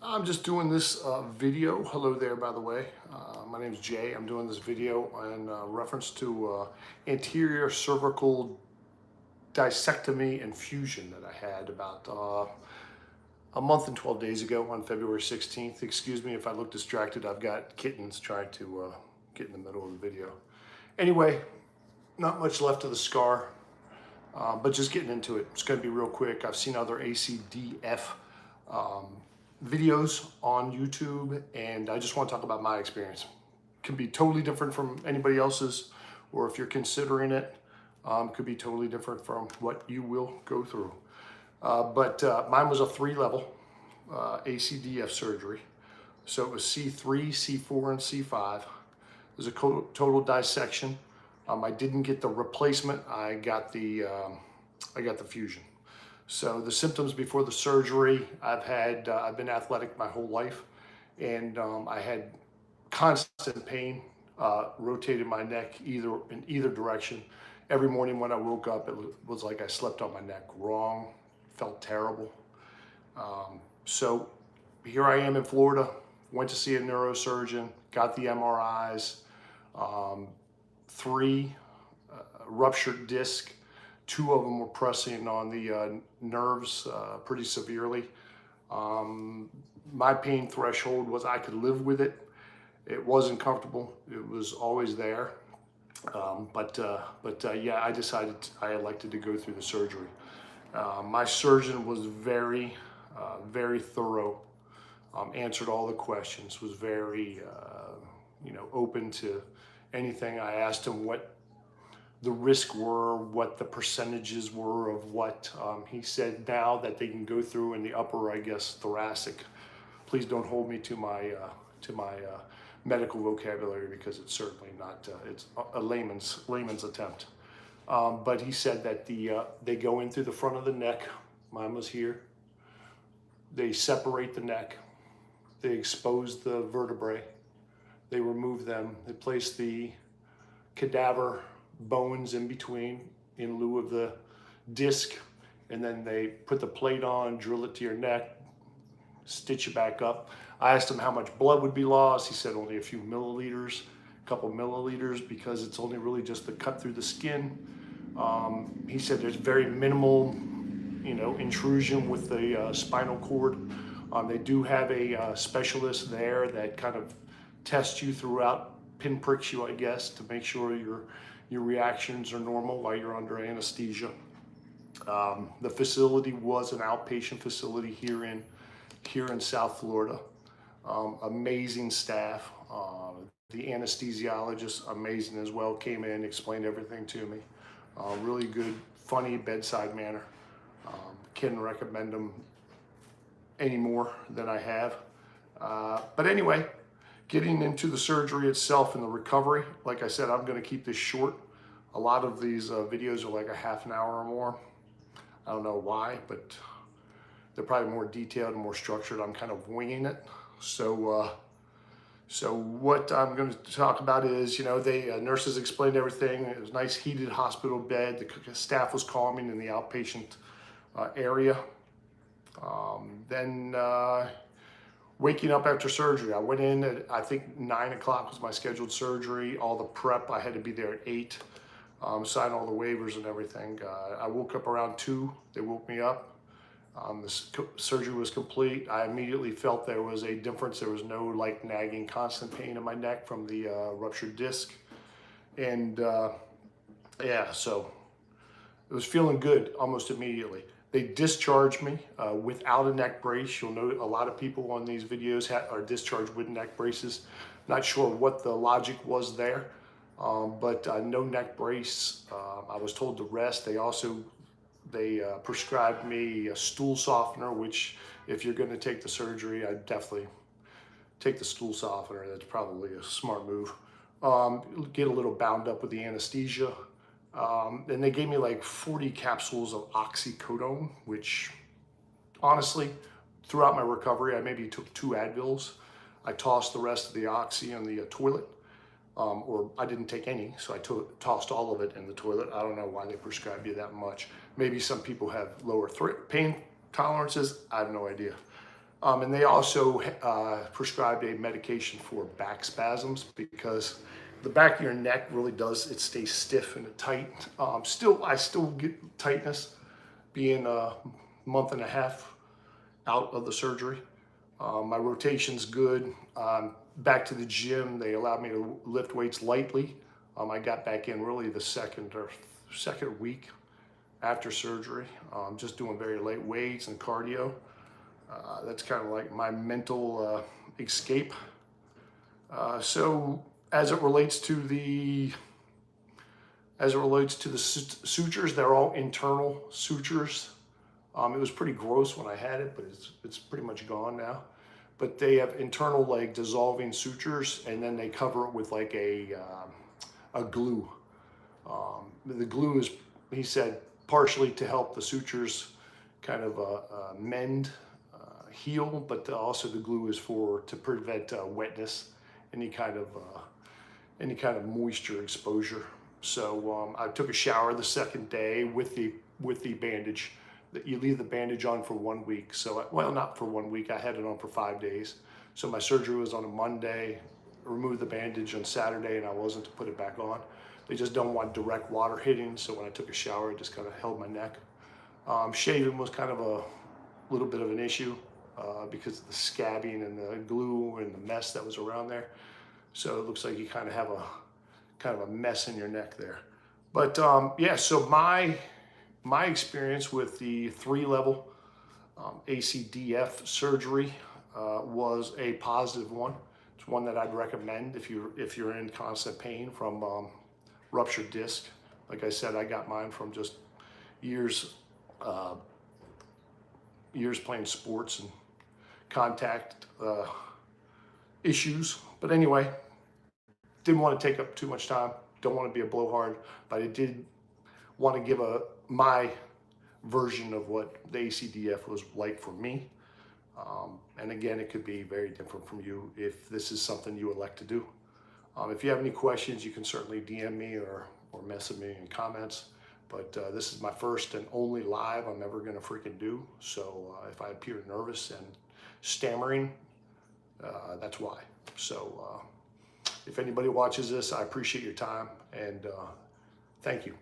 I'm just doing this video. Hello there, by the way. My name is Jay. I'm doing this video in reference to anterior cervical discectomy and fusion that I had about a month and 12 days ago on February 16th. Excuse me if I look distracted. I've got kittens trying to get in the middle of the video. Anyway, not much left of the scar, but just getting into it. It's going to be real quick. I've seen other ACDF videos on YouTube, and I just want to talk about my experience. It can be totally different from anybody else's, or if you're considering it, could be totally different from what you will go through. But mine was a 3-level ACDF surgery. So it was C3, C4, and C5. It was a total dissection. I didn't get the replacement. I got the fusion. So the symptoms before the surgery, I've been athletic my whole life, and I had constant pain, rotated my neck in either direction. Every morning when I woke up, it was like I slept on my neck wrong, felt terrible. So here I am in Florida, went to see a neurosurgeon, got the MRIs, 3 ruptured disc. 2 of them were pressing on the nerves pretty severely. My pain threshold was I could live with it. It wasn't comfortable. It was always there. Yeah, I elected to go through the surgery. My surgeon was very thorough. Answered all the questions. Was very open to anything. I asked him what the risks were, what the percentages were of what he said now that they can go through in the upper, I guess, thoracic. Please don't hold me to my medical vocabulary, because it's certainly not. It's a layman's attempt. But he said that they go in through the front of the neck. Mine was here. They separate the neck. They expose the vertebrae. They remove them. They place the cadaver bones in between in lieu of the disc, and then they put the plate on, drill it to your neck, stitch it back up. I asked him how much blood would be lost. He said only a few milliliters, a couple milliliters, because it's only really just the cut through the skin. He said there's very minimal, intrusion with the spinal cord. They do have a specialist there that kind of tests you throughout, pinpricks you, I guess, to make sure your reactions are normal while you're under anesthesia. The facility was an outpatient facility here in South Florida. Amazing staff. The anesthesiologist, amazing as well, came in, explained everything to me. Really good, funny bedside manner. Can't recommend them any more than I have. But anyway, getting into the surgery itself and the recovery, like I said, I'm going to keep this short. A lot of these videos are like a half an hour or more. I don't know why, but they're probably more detailed and more structured. I'm kind of winging it. So what I'm going to talk about is, nurses explained everything. It was a nice heated hospital bed. The staff was calming in the outpatient area. Waking up after surgery, I went in at, I think 9 o'clock was my scheduled surgery. All the prep, I had to be there at 8, sign all the waivers and everything. I woke up around 2, they woke me up. The surgery was complete. I immediately felt there was a difference. There was no like nagging, constant pain in my neck from the ruptured disc. And yeah, so it was feeling good almost immediately. They discharged me without a neck brace. You'll note a lot of people on these videos are discharged with neck braces. Not sure what the logic was there, but no neck brace. I was told to rest. They prescribed me a stool softener, which if you're going to take the surgery, I'd definitely take the stool softener. That's probably a smart move. Get a little bound up with the anesthesia. And they gave me like 40 capsules of oxycodone, which honestly, throughout my recovery, I maybe took 2 Advils. I tossed the rest of the oxy in the toilet, or I didn't take any, so I tossed all of it in the toilet. I don't know why they prescribed you that much. Maybe some people have lower pain tolerances. I have no idea. And they also prescribed a medication for back spasms because the back of your neck really does, it stays stiff and tight. I still get tightness being a month and a half out of the surgery. My rotation's good. Back to the gym, they allowed me to lift weights lightly. I got back in really the second week after surgery, just doing very light weights and cardio. That's kind of like my mental escape. So as it relates to the sutures, they're all internal sutures. It was pretty gross when I had it, but it's pretty much gone now. But they have internal like dissolving sutures, and then they cover it with like a glue. The glue is, he said, partially to help the sutures kind of mend, heal, but also the glue is to prevent wetness, any kind of moisture exposure. So I took a shower the second day with the bandage. That you leave the bandage on for 1 week. So, well, not for 1 week. I had it on for 5 days. So my surgery was on a Monday. Removed the bandage on Saturday, and I wasn't to put it back on. They just don't want direct water hitting. So when I took a shower, it just kind of held my neck. Shaving was kind of a little bit of an issue because of the scabbing and the glue and the mess that was around there. So it looks like you kind of have a mess in your neck there. But yeah, so my experience with the 3-level ACDF surgery was a positive one. It's one that I'd recommend if you're in constant pain from ruptured disc. Like I said, I got mine from just years playing sports and contact issues. But anyway, didn't want to take up too much time. Don't want to be a blowhard, but I did want to give my version of what the ACDF was like for me. And again, it could be very different from you if this is something you elect to do. If you have any questions, you can certainly DM me or message me in comments. But this is my first and only live I'm ever going to freaking do. So if I appear nervous and stammering, that's why. So if anybody watches this, I appreciate your time and thank you.